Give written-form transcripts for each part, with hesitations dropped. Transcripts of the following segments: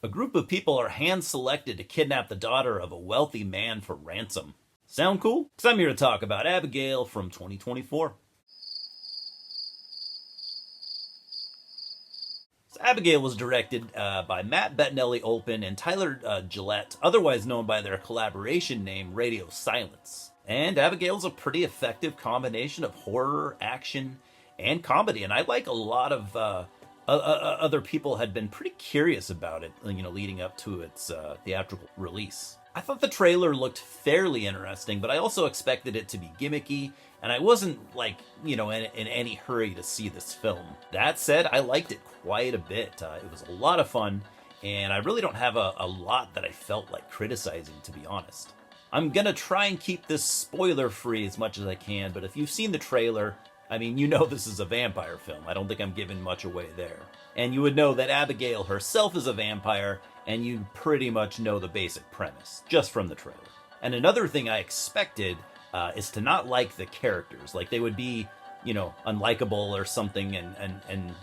A group of people are hand-selected to kidnap the daughter of a wealthy man for ransom. Sound cool? Because I'm here to talk about Abigail from 2024. Abigail was directed by Matt Bettinelli-Olpin and Tyler Gillette, otherwise known by their collaboration name Radio Silence. And Abigail's a pretty effective combination of horror, action, and comedy, and I like a lot of other people had been pretty curious about it, leading up to its theatrical release. I thought the trailer looked fairly interesting, but I also expected it to be gimmicky, and I wasn't, in any hurry to see this film. That said, I liked it quite a bit. It was a lot of fun, and I really don't have a lot that I felt like criticizing, to be honest. I'm gonna try and keep this spoiler-free as much as I can, but if you've seen the trailer, this is a vampire film. I don't think I'm giving much away there. And you would know that Abigail herself is a vampire, and you pretty much know the basic premise, just from the trailer. And another thing I expected is to not like the characters. Like, they would be, unlikable or something, and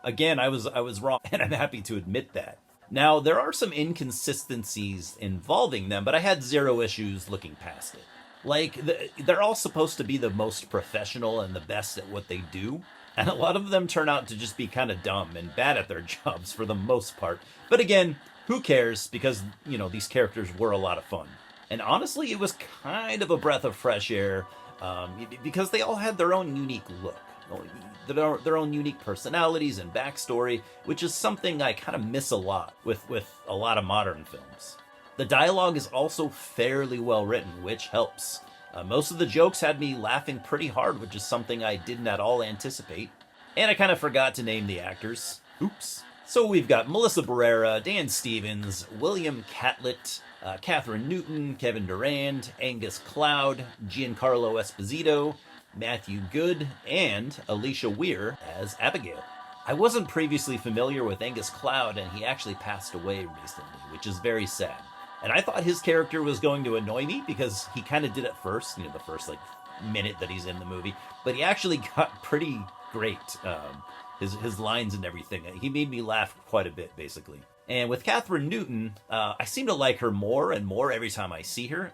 again, I was wrong, and I'm happy to admit that. Now, there are some inconsistencies involving them, but I had zero issues looking past it. They're all supposed to be the most professional and the best at what they do, and a lot of them turn out to just be kind of dumb and bad at their jobs for the most part. But again, who cares, because, these characters were a lot of fun. And honestly, it was kind of a breath of fresh air, because they all had their own unique look, their own unique personalities and backstory, which is something I kind of miss a lot with a lot of modern films. The dialogue is also fairly well written, which helps. Most of the jokes had me laughing pretty hard, which is something I didn't at all anticipate. And I kind of forgot to name the actors. Oops. So we've got Melissa Barrera, Dan Stevens, William Catlett, Kathryn Newton, Kevin Durand, Angus Cloud, Giancarlo Esposito, Matthew Goode, and Alisha Weir as Abigail. I wasn't previously familiar with Angus Cloud, and he actually passed away recently, which is very sad. And I thought his character was going to annoy me, because he kind of did at first, the first minute that he's in the movie, but he actually got pretty great. His lines and everything. He made me laugh quite a bit, basically. And with Kathryn Newton, I seem to like her more and more every time I see her,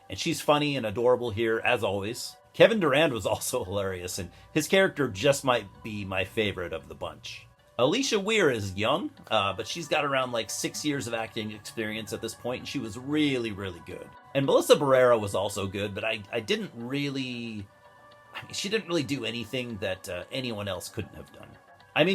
and she's funny and adorable here, as always. Kevin Durand was also hilarious, and his character just might be my favorite of the bunch. Alisha Weir is young, but she's got around 6 years of acting experience at this point, and she was really, really good. And Melissa Barrera was also good, but she didn't really do anything that anyone else couldn't have done.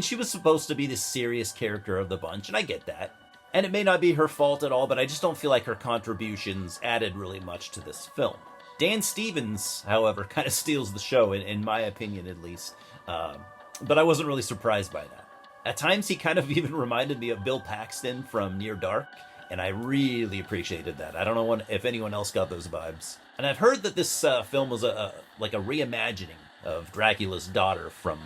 She was supposed to be the serious character of the bunch, and I get that. And it may not be her fault at all, but I just don't feel like her contributions added really much to this film. Dan Stevens, however, kind of steals the show, in my opinion at least, but I wasn't really surprised by that. At times, he kind of even reminded me of Bill Paxton from Near Dark, and I really appreciated that. I don't know if anyone else got those vibes. And I've heard that this film was a reimagining of Dracula's daughter from,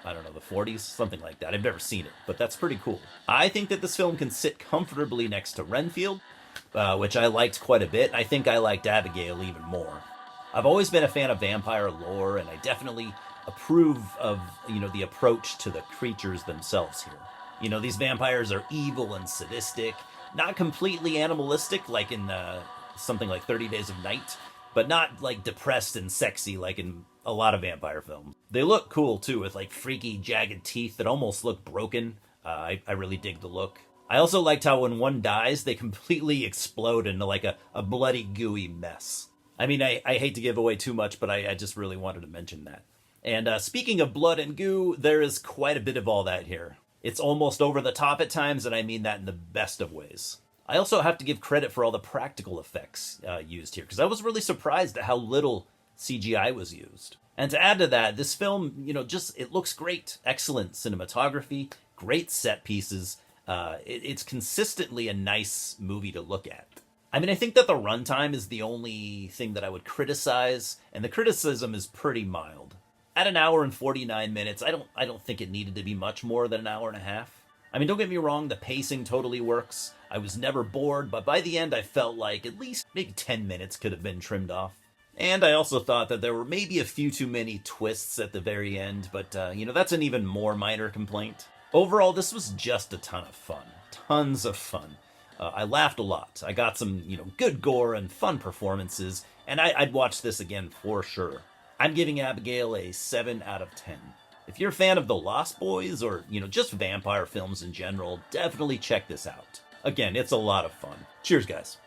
the 40s, something like that. I've never seen it, but that's pretty cool. I think that this film can sit comfortably next to Renfield, which I liked quite a bit. I think I liked Abigail even more. I've always been a fan of vampire lore, and I definitely approve of, the approach to the creatures themselves here. These vampires are evil and sadistic, not completely animalistic like in something like 30 Days of Night, but not depressed and sexy like in a lot of vampire films. They look cool too, with freaky jagged teeth that almost look broken. I really dig the look. I also liked how when one dies, they completely explode into a bloody gooey mess. I hate to give away too much, but I just really wanted to mention that. And speaking of blood and goo, there is quite a bit of all that here. It's almost over the top at times, and I mean that in the best of ways. I also have to give credit for all the practical effects used here, because I was really surprised at how little CGI was used. And to add to that, this film, it looks great. Excellent cinematography, great set pieces. It's consistently a nice movie to look at. I think that the runtime is the only thing that I would criticize, and the criticism is pretty mild. At an hour and 49 minutes, I don't think it needed to be much more than an hour and a half. Don't get me wrong, the pacing totally works. I was never bored, but by the end I felt like at least maybe 10 minutes could have been trimmed off. And I also thought that there were maybe a few too many twists at the very end, but, that's an even more minor complaint. Overall, this was just a ton of fun. Tons of fun. I laughed a lot. I got some, good gore and fun performances, and I'd watch this again for sure. I'm giving Abigail a 7 out of 10. If you're a fan of The Lost Boys or, just vampire films in general, definitely check this out. Again, it's a lot of fun. Cheers, guys.